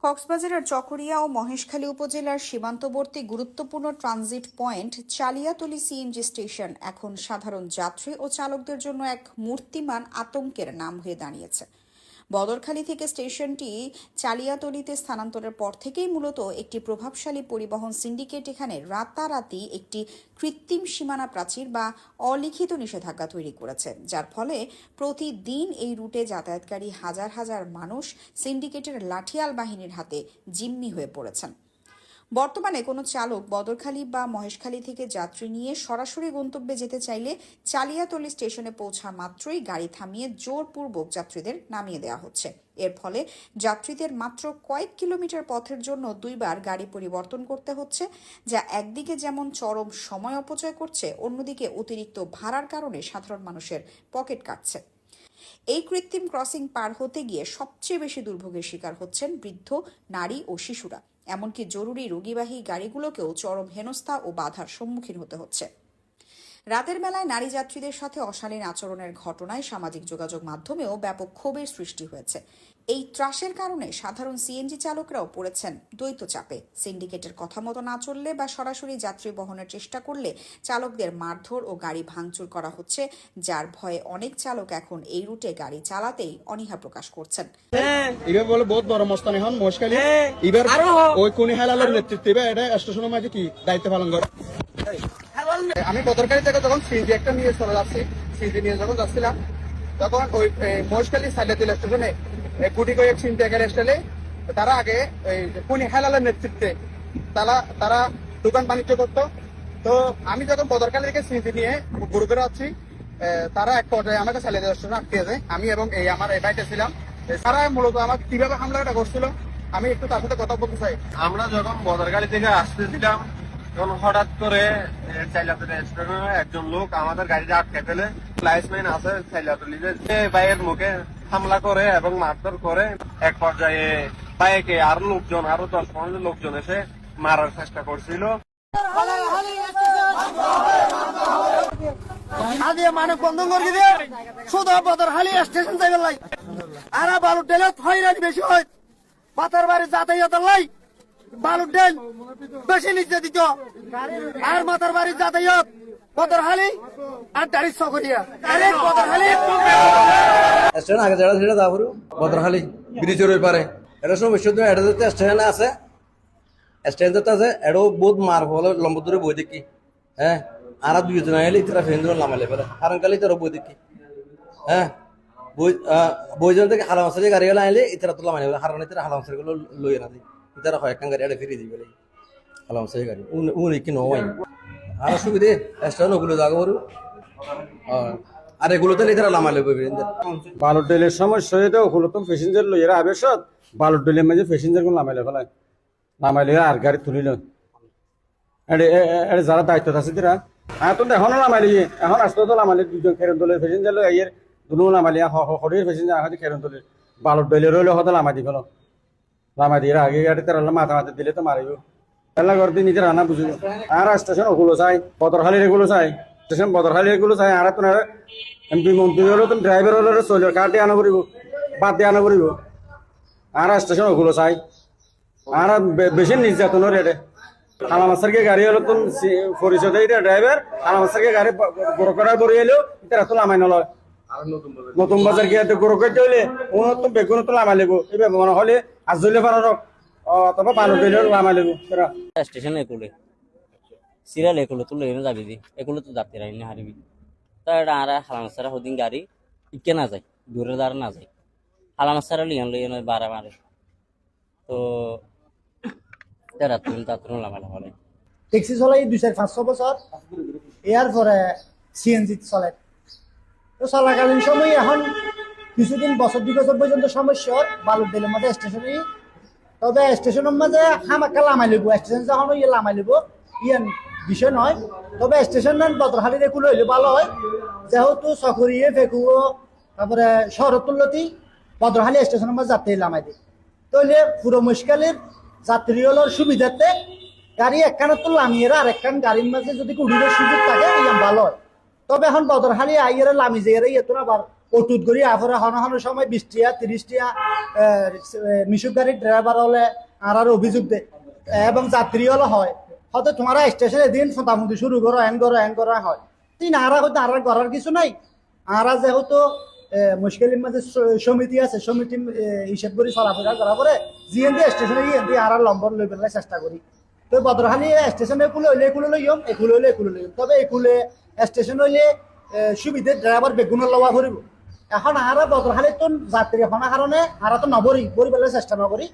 কক্সবাজারের চকরিয়া ও মহেশখালী উপজেলার সীমান্তবর্তী গুরুত্বপূর্ণ ট্রানজিট পয়েন্ট চালিয়াতলী সিএনজি স্টেশন এখন সাধারণ যাত্রী ও চালকদের জন্য এক মূর্তিমান আতঙ্কের নাম হয়ে দাঁড়িয়েছে। বদরখালী থেকে স্টেশনটি চালিয়াতলীতে স্থানান্তরের পর থেকেই মূলত একটি প্রভাবশালী পরিবহন সিন্ডিকেট এখানে রাতারাতি একটি কৃত্রিম সীমানা প্রাচীর বা অলিখিত নিষেধাজ্ঞা তৈরি করেছে, যার ফলে প্রতিদিন এই রুটে যাতায়াতকারী হাজার হাজার মানুষ সিন্ডিকেটের লাঠিয়াল বাহিনীর হাতে জিম্মি হয়ে পড়েছেন। বর্তমানে কোনো চালক বদরখালী বা মহেশখালী থেকে যাত্রী নিয়ে সরাসরি গন্তব্যে যেতে চাইলে চালিয়াতলী স্টেশনে পৌঁছা মাত্রই গাড়ি থামিয়ে জোরপূর্বক যাত্রীদের নামিয়ে দেওয়া হচ্ছে। এর ফলে যাত্রীদের মাত্র কয়েক কিলোমিটার পথের জন্য দুইবার গাড়ি পরিবর্তন করতে হচ্ছে, যা একদিকে যেমন চরম সময় অপচয় করছে, অন্যদিকে অতিরিক্ত ভাড়ার কারণে সাধারণ মানুষের পকেট কাটছে। এই কৃত্রিম ক্রসিং পার হতে গিয়ে সবচেয়ে বেশি দুর্ভোগের শিকার হচ্ছেন বৃদ্ধ, নারী ও শিশুরা। এমনকি জরুরি রোগীবাহী গাড়িগুলোকেও চরম হেনস্থা ও বাধার সম্মুখীন হতে হচ্ছে। রাতের বেলায় নারী যাত্রীদের সাথে অশালীন আচরণের ঘটনায় সামাজিক যোগাযোগ মাধ্যমেও ব্যাপক ক্ষোভের সৃষ্টি হয়েছে। এই ত্রাসের কারণে সাধারণ সিএনজি চালকরাও পড়েছেন দ্বৈত চাপে। সিন্ডিকেটের কথা মতো না চললে বা সরাসরি যাত্রী বহনের চেষ্টা করলে চালকদের মারধর ও গাড়ি ভাঙচুর করা হচ্ছে, যার ভয়ে অনেক চালক এখন এই রুটে গাড়ি চালাতেই অনীহা প্রকাশ করছেন। এবার বলে বহুত বড় মস্তানি হন মহেশখালী এবার ওই কোনি হেলালের নেতৃত্বে এটা স্টেশনের মাঝে কি দায়িত্ব পালন করে। আমি বদরখালী থেকে যখন সিএনজি একটা নিয়ে চলে যাচ্ছি, সিএনজি নিয়ে যখন যাচ্ছিলাম তখন ওই মহেশখালী সাইডাতিল স্টেশনে গুটি কয়েক সিনটেকার স্টাইলে তারা আগে কোনি হেলালের নেতৃত্বে তারা দোকান বাণিজ্য করতো। তো আমি যখন বদরখালী থেকে সিএনজি নিয়ে ঘুরে ঘুরে যাচ্ছি, তারা এক পর্যায়ে আমাকে সাইডাতিল স্টেশনে আটকেছে। আমি এবং আমার এই ভাইটা ছিলাম, তারা মূলত আমাকে কিভাবে হামলাটা করছিল আমি একটু তার সাথে কথা বলতে চাই। আমরা যখন বদরখালী থেকে আসতেছিলাম তখন হঠাৎ করে চাইলাতলী স্টেশনে একজন লোক আমাদের গাড়িতে আটকে ফেলে লাইসম্যান আছে চাইলাতলীতে বাইয়ের মুখে হামলা করে এবং মারধর করে। এক পর্যায়ে বাইকে আরো 10-15 লোকজন এসে মারার চেষ্টা করছিল। মানে বন্ধ করে দিয়ে শুধু বদরখালী স্টেশন যাইবে লাই আর বালুর ডেলত হয়রানি বেশি হয়। পাতার বাড়ি যাতায়াত লাই বালুর ডেল বেশি নিচে দিত আর মাথার বাড়ি যাতায়াত বদরখালী আর দাঁড়িয়ে সকরিয়া বদরখালী স্টেশন আগে যেটা সেটা তারপরে বদরখালী ব্রিজের ওই পারে এটা সমস্যা এটা যেতে স্টেশনে আছে, স্টেশন যেতে আছে এটাও বহুত মার ফলে লম্বা দূরে বই দেখি। হ্যাঁ আর দুইজন আইলে তারা ফেন্দ্র নামালে ফেলে কারণ কালি তারা বই দেখি। হ্যাঁ বইজন থেকে হালামাসারি গাড়ি গেলে আইলে ইতারা তো লামাই হারান ইতারা হালামাসারি গুলো লইয়ে না দিই ইতারা কয়েকখান গাড়ি এটা ফিরিয়ে দিবে হালামাসারি গাড়ি উনি কি নয় আর সুবিধে স্টেশন ওগুলো জায়গা করু আর এগুলোতে ইতারা লামালে বালুর ডেলের সমস্যা এটা ওগুলো তো প্যাসেঞ্জার লইয়েরা আবেশত বালুর ডেলের মাঝে প্যাসেঞ্জার গুলো নামাইলে আর গাড়ি তুলিল যারা দায়িত্ব আছে তারা এখন এখনো নামাইলি এখন আসতে তো নামাইলে দুজন খেরন দলের প্যাসেঞ্জার লই আইয়ের দুনো নামাইলি হরির প্যাসেঞ্জার এখন খেরন দলের বালুর ডেলে রইলে হতে নামাই দি ফেল নামাই দিয়ে আগে গাড়ি তারা মাথা মাথা দিলে তো মারিব এলা করতে নিজে রান্না বুঝিব। আর স্টেশন ওগুলো চাই বদরখালীর এগুলো চাই স্টেশন বদরখালীর এগুলো চাই আর তোমার এমপি মন্ত্রী হলেও তুমি ড্রাইভার হলে চলে কার দিয়ে আনা করিব বাদ দিয়ে আনা করিব আর স্টেশন ওগুলো চাই আর বেশি নির্যাতনের রেটে আলামাসারকে গাড়ি হলো তুমি পরিচয় দেয় ড্রাইভার আলামাসারকে গাড়ি গোরকড়ায় বড়ি এলেও তারা তো লামাই নলয় নতুন বাজার গিয়ে গোরকড় হইলে উন্নত বেগুন তো লামাই লেবো এবার মনে হলে আজ ধরলে পারার অথবা পালন দিলে লামাই লেবো স্টেশন একুলে সিরিয়াল একুলো তুলে এনে যাবি দি একুলো তো যাতে রাইনি হারিবি তা এটা আর হালামাসারা হদিন গাড়ি ইকে না যায় দূরে দাঁড়া না যায় হালামাসারা লিয়ান লইয়ান বারা মারে তো ট্যাক্সি চলাই 2-5 বছর এর পরে সিএনজি চলে। তো চলাকালীন সময় এখন কিছুদিন বছর 2 বছর পর্যন্ত সমস্যা বালুর ডেলের মধ্যে স্টেশনে। তবে স্টেশনের মাঝে হামাকা লামাই লিব স্টেশন যখন ইয়ে লামাই লিব ইয়ান বিষয় নয়। তবে স্টেশন বদরখালীর এগুলো হইলে ভালো হয়, যেহেতু চকরিয়ে ফেকুও তারপরে শহরতুল্লতি বদরখালী স্টেশনের মাঝে যাত্রী লামাই দিই তাহলে পুরো মুশকিলের যাত্রী হলোর সুবিধাতে গাড়ি একখানে তো লামিয়ে আর একখান গাড়ির মাঝে যদি উড়ির সুযোগ থাকে ভালো হয়। তবে এখন বদরখালী আইয়ের লামি যে এত আবার অটুট করি আফরে হন হন সময় 20 টিয়া 30 টিয়া মিশুক গাড়ির ড্রাইভার হলে আর অভিযোগ দেয় এবং যাত্রী হলে হয় হয়তো তোমারা স্টেশনে দিন ফোটাফুটি শুরু করো এন করো হয় তিন আরা হয়তো আর করার কিছু নাই। আরা যেহেতু মুশকিলের মাঝে সমিতি আছে, সমিতি হিসেব করে চলাফেরা করা পরে জিএনডি স্টেশনে গিয়ে আর লম্বর লই পেলার চেষ্টা করি। তো বদরখালি স্টেশনে একুলে হইলে একুলে লইম, একুলে হইলে একুলে লইম। তবে একুলে স্টেশন হইলে সুবিধে ড্রাইভার বেগুনের লওয়া ভরিব। এখন আরা বদরখালি তো যাত্রী হনা কারণে আরা তো নবরি বরি পেলার চেষ্টা নকরি।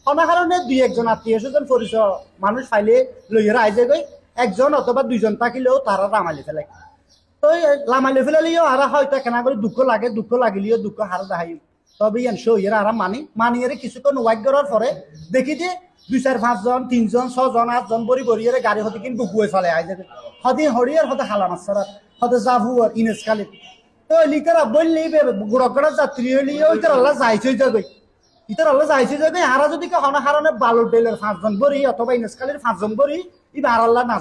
হনা কারণে 2-1 আত্মীয় স্বজন পরিচয় মানুষ ফাইলে লইয়েরা আইজে গই একজন অথবা 2জন থাকিলেও তারা রামালি ফেলাই। তো লামাইলে ফেলালিও আরা হয়তো কেনা করে দুঃখ লাগিলেও দুঃখ হার দেখাই। তবে এরা আরা মানি এর কিছুক্ষণ ওয়াইট করার পরে দেখি যে 2-4-5 জন 3 জন 6 জন 8 জন বড়ি এর গাড়ি হতে কিন্তু বুকুয়ে ফেলে আই যাবে হদি হরিয়ার হতে হালা মাছরাত হতে জাফু আর ইনেসকালি। তো লিকার বললি গুড়গড়া যাত্রী হইলিও ইতার আল্লাহ যাইছে যাবে আরা যদি কে হনা কারণে বালুর ডেলের 5 জন বড়ি অথবা ইনেসকালির 5 জন বড়ি ইবে আর আল্লাহ না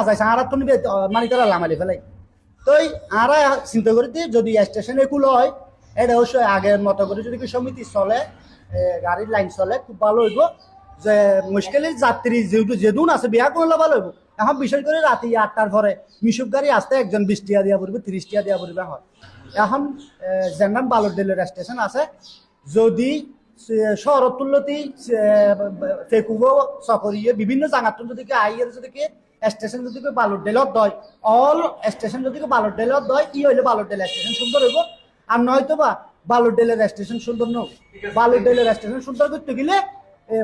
যাইছে আর তো নিবে মানে তারা লামালি ফেলাই। তো আরা চিন্তা করি যদি স্টেশনে একুলো হয় এটা অবশ্যই আগের মতো করে যদি সমিতি চলে গাড়ির লাইন চলে খুব ভালো হইব। যে মুশকিলের যাত্রী যেহেতু যেদুন আছে বিয়া করলে ভালো হইব। এখন বিশেষ করে রাতে 8টার পরে মিশুক গাড়ি আসতে একজন 20 টিয়া দিয়া পড়বে 30 টিয়া দিয়া পড়বে হয়। এখন জেনাম বালুর ডেলের স্টেশন আছে যদি শহর তুলতি ফেকুবো সকরিয়ে বিভিন্ন জায়গাত যদি আইয়ের যদি স্টেশন যদি বালুর ডেলত দয় অল স্টেশন যদি বালুর ডেলত দয় কি হইলে বালুর ডেল স্টেশন সুন্দর হইব। আর নয়তো বা বালুর ডেলের স্টেশন সুন্দর নয়। বালুর ডেলের স্টেশন সুন্দর করতে গেলে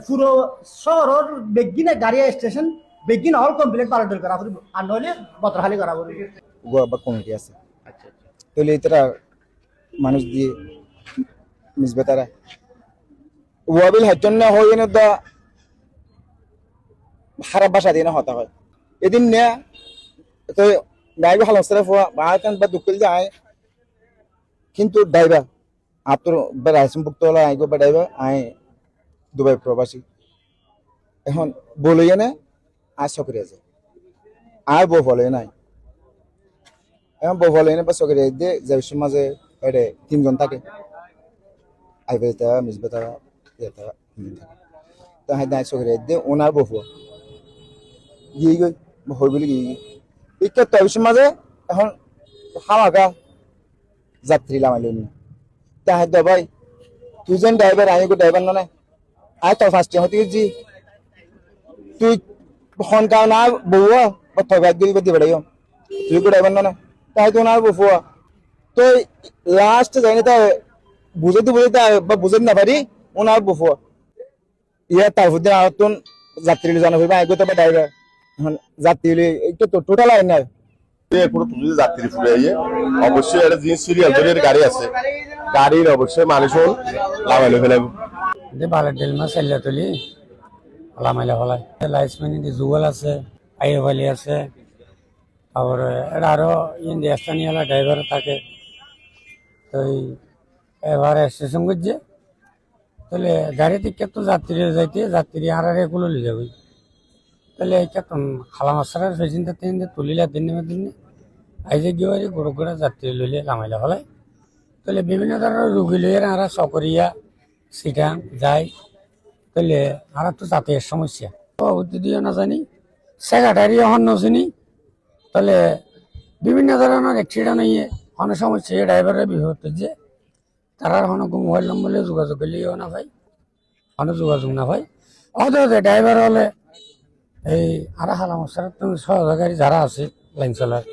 পুরো শহরের বেগিনে গাড়ি স্টেশন বেগিন অল কমপ্লিট বালুর ডেল করা পড়ব আর নইলে বতরখালি করা পড়ব। বা কমিটি আছে তাহলে এটারা মানুষ দিয়ে মিশবে তারা ওয়াবিল হচ্ছেন না হয়ে না দা খারাপ ভাষা দিয়ে না হতা হয় এদিন নে তো ড্রাইভার হালসরা ফোয়া বাহাতান বা দুকল যায় কিন্তু ড্রাইভার আতর বা রাইসমপুক্ত হলো আইগো বা ড্রাইভার আই দুবাই প্রবাসী এখন বলইয়া না আর সকরি আছে আর বউ ফলে নাই এখন বউ ফলে না বা সকরি দিয়ে যে সমাজে এড়ে 3 জন থাকে আইবে তা মিসবে তা এটা তো হাই দাই সকরি দিয়ে ওনার বউ গিয়ে গই হই বলি গিয়ে ইকা তো সমাজে এখন হাওয়াগা যাত্রী লামাইলেন না তা হাই দা ভাই তুই যেন ড্রাইভার আইগো ড্রাইভার না আই তো ফার্স্ট হতে জি তুই ফোন কাও না বউয়া বা তো ব্যাগ দিবি বড়াইও তুই কো ড্রাইভার না তাই তো না বউয়া তো লাস্ট যাইনি তা বুঝাইতে বা বুঝাইতে না পারি ওনার বউয়া ইয়া তারপর আতন যাত্রী জানা হইবা আইগো তো বা ড্রাইভার এখন যাত্রী এটা তো টোটাল আই না কোনো তুমি যাত্রী ফুরাইয়ে অবশ্যই একটা জিনিস সিরিয়াল ধরে গাড়ি আছে গাড়ির অবশ্যই মানুষ লামাইলে ফেলাবো যে বালের ডেল মাছ এলে তুলি লামাইলে ফেলাই লাইসমেন্ট যুগল আছে আইএফআলি আছে তারপরে এটা আরো ইন্ডিয়া স্থানীয় ড্রাইভার থাকে তো এবার স্টেশন করছে তাহলে গাড়িতে কত যাত্রী যাইতে যাত্রী আর এগুলো লিয়ে যাবে তাহলে কেতন খালা মাছার ফেসিনটা তুলিলে দিনে আইজে গিয়ে গোড়া যাত্রী লইলে লামাইলে ফেলাই তাহলে বিভিন্ন ধরনের রুগী লইয়ে আর সকরিয়া সিটা যায় তাহলে আর তো যাতায়াতের সমস্যা যদিও না জানি সেক্রেটারি হন নচিনি তাহলে বিভিন্ন ধরনের অ্যাক্সিডেন্ট হইয়ে অনেক সমস্যা ড্রাইভারের বিপদ যে তারা অনেক মোবাইল নম্বরে যোগাযোগ করলেও না ভাই অনেক যোগাযোগ না ভাই অথচ ড্রাইভার হলে এই আর হালামশার সহযোগী যারা আছে লাইন চলার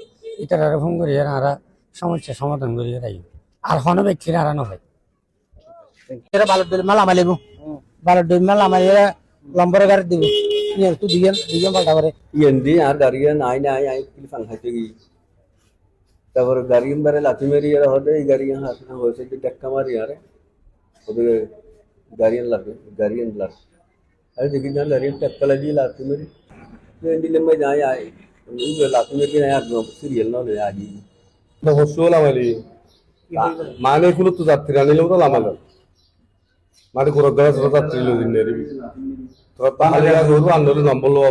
এটার ফোন করি আর সমস্যা সমাধান করিয়ে রাখি আর কোনো ব্যক্তির আর না হয় এরা বালুর ডেল মাল আমাইলেব বালুর ডেল মাল আমাইলে লম্বর গাড়ি দিব নিয়ে তো দুজন পাল্টা করে ইয়েন্দি আর গাড়িয়ান আই কিলফান খাইতে গি তারপর গাড়িয়ান বারে লাথি মেরি আর হদে এই গাড়িয়ান হাত না হয়েছে যে টেক্কা মারি আরে ওদের গাড়িয়ান লাগে আরে দেখি না গাড়িয়ান টেক্কা লাগি লাথি মেরি ইয়েন্দি লম্বা যায় আই লাথি মেরি না আর সিরিয়াল নাเลยআদি অবশ্যই লামাইলি মানে কোনো তো যাত্রী আনিলেও তো লামাইল মানে কোনো গাছ যাত্রী লই দিন নেরি তো তাহলে আর আন্দোলন নম্বর লওয়া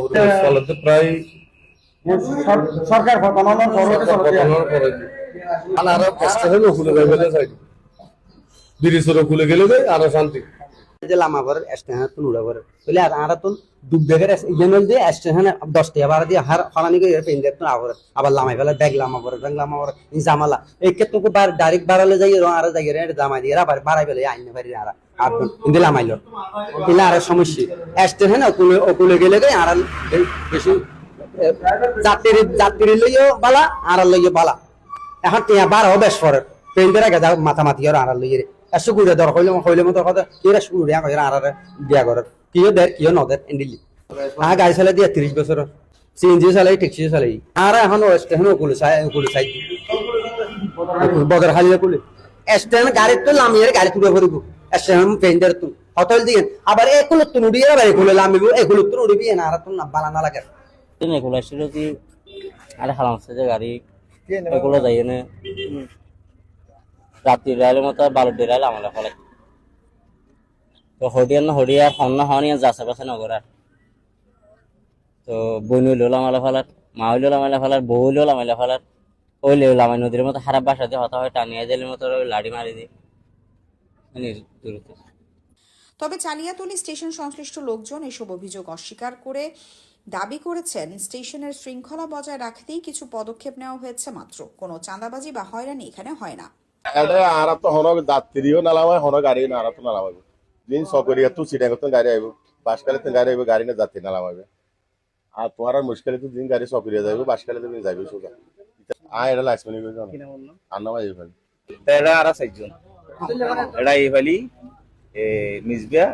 প্রায় সরকার ফটানোর পরে আর স্টেশনও খুলে যাবে সাইড ব্রিজেরও খুলে গেলে আর শান্তি যে লামা করে স্টেশন তুন উড়া করে বলে আর তুন দুব দেখে ইজেনাল দিয়ে স্টেশন 10 টাকা ভাড়া দিয়ে হার হলানি করে পেন দেখতো আবার লামাই ফেলে ব্যাগ লামা করে জামালা এই ক্ষেত্রে তো ডাইরেক্ট বাড়ালে যাই আর যাই রে জামা দিয়ে আবার বাড়াই ফেলে আইনে পারি আর ইন্দে লামাইলো ইলা আর সমস্যা স্টেশন ওকুলে গেলে আর বেশি যাত্রী লইও বালা আর লইও বালা এখন টিয়া বার হবে বেশ পরে পেন্টের আগে যাও মাথামাতি আর আর লইয়ে এসো গুড়ে দর হইলে মতো কথা কিরা শুরু আর বিয়া করে কিও দের কিও নদের এন্ডিলি গাড়ি চালাই দিয়ে 30 বছর সিএনজি চালাই ট্যাক্সি চালাই আর এখন স্টেশন ওকুলে চাই বদর খালি কুলে স্টেশন গাড়ি তো লামিয়ে গাড়ি তুলে ভরিব স্টেশন পেন্টের তুল হোটেল দিয়ে আবার একুলো তুন উড়িয়ে আবার একুলে লামিব একুলো তুন উড়িবি না আর তুন বালা না লাগে এগুলো আসলে কি আরে হালাম যে গাড়ি এগুলো যাই না রাত্রি রাইলে মতো বালুর ডেরাইলে আমলা ফলে তো হডিয়ার হন্না হনিয়া যাচ্ছে পাশে নগরার তো বইন হইলেও লামালা ফেলার মা হইলেও লামাইলা ফেলার বউ হইলেও লামাইলা ফেলার হইলেও লামাই নদীর মতো খারাপ বাসা দিয়ে হতা হয় টানিয়া জেলের মতো লাড়ি মারি দিই তবে চালিয়াতলী স্টেশন সংশ্লিষ্ট লোকজন এসব অভিযোগ অস্বীকার করে দাবি করেছেন স্টেশনের শৃঙ্খলা বজায় রাখতেই কিছু পদক্ষেপ নেওয়া হয়েছে মাত্র, কোনো চাঁদাবাজি বা হয়রানি এখানে হয় না। এটা আর তো হন যাত্রীও নালামায় হন গাড়ি না আর তো নালামাইব দিন সকরিয়া তো সিটাং তো গাড়ি আইব বাসকালে তো গাড়ি আইব গাড়ি না যাত্রী নালামাইবে আর তোমার আর মুশকিলে তো দিন গাড়ি সকরিয়া যাইব বাসকালে তো যাইবে সোজা এটা লাইসমেন্ট করে জানো আর নামাই ভাই এটা আর চারজন এটা এই ভালি মিসবিয়া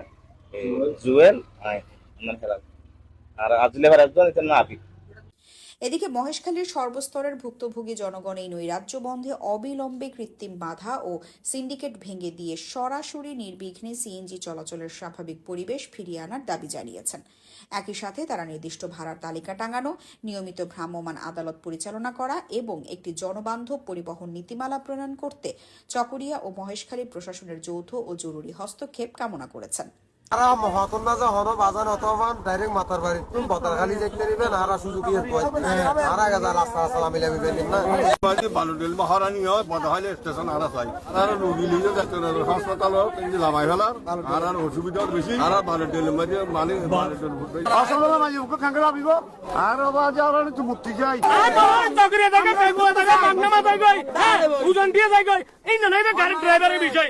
জুয়েল আর আজলে একজন এটা না আবি। এদিকে মহেশখালীর সর্বস্তরের ভুক্তভোগী জনগণ এই নৈরাজ্য বন্ধে অবিলম্বে কৃত্রিম বাধা ও সিন্ডিকেট ভেঙে দিয়ে সরাসরি নির্বিঘ্নে সিএনজি চলাচলের স্বাভাবিক পরিবেশ ফিরিয়ে আনার দাবি জানিয়েছেন। একই সাথে তারা নির্দিষ্ট ভাড়ার তালিকা টাঙানো, নিয়মিত ভ্রাম্যমাণ আদালত পরিচালনা করা এবং একটি জনবান্ধব পরিবহন নীতিমালা প্রণয়ন করতে চকরিয়া ও মহেশখালী প্রশাসনের যৌথ ও জরুরি হস্তক্ষেপ কামনা করেছেন। আরা মহাকন্যা যে হন বাজান অথবা ডাইরেক্ট মাথার বাড়ি তুমি বতার খালি দেখতে নিবেন আর সুযোগ আর আগে যা রাস্তা সালামি লামিবেন না বালুডেল মহারানি হয় বদহালি স্টেশন আর চাই আর রোগী লিয়ে যাচ্ছে হাসপাতাল কিন্তু লামাই ফেলার আর অসুবিধা বেশি আর বালুডেল মাঝে মানে আসলে মাঝে ওকে খাঙ্গা আবিব আর বাজে আর তো মুক্তি যাই চাকরি দাকে কাইবো দাকে বাংনামা যাই গই উজন দিয়ে যাই গই এই না এটা গাড়ি ড্রাইভারের বিষয়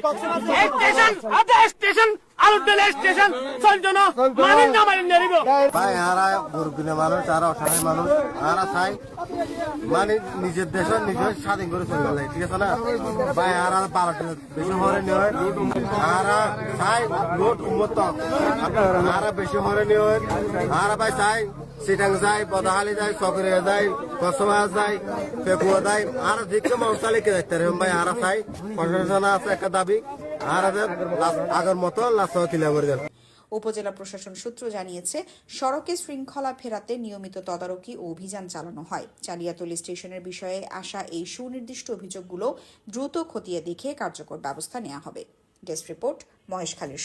স্টেশন আদা স্টেশন আলুডেলে স্টেশন চলজন মানে না মানে নেরিব ভাই আরা গরুকিনে মানুষ আর অসহায় মানুষ আরা চাই মানে নিজের দেশের নিজের স্বাধীন করে চলে গেল ঠিক আছে না ভাই আরা 12টা বেশি হরে নয় আরা চাই লোট উন্মত আরা বেশি হরে নয় আরা ভাই চাই সিটাং যায় বদহালি যায় চকরিয়া যায় কসবা যায় পেকুয়া যায় আর দিকে মশালে কে দেখতে রে ভাই আরা চাই প্রশাসন আছে একটা দাবি আর আগের মতো লাশ কিলা করে দেন। উপজেলা প্রশাসন সূত্র জানিয়েছে, সড়কে শৃঙ্খলা ফেরাতে নিয়মিত তদারকি ও অভিযান চালানো হয়। চালিয়াতলী স্টেশনের বিষয়ে আসা এই সুনির্দিষ্ট অভিযোগগুলো দ্রুত খতিয়ে দেখে কার্যকর ব্যবস্থা নেওয়া হবে। ডেস্ক রিপোর্ট, মহেশখালীর।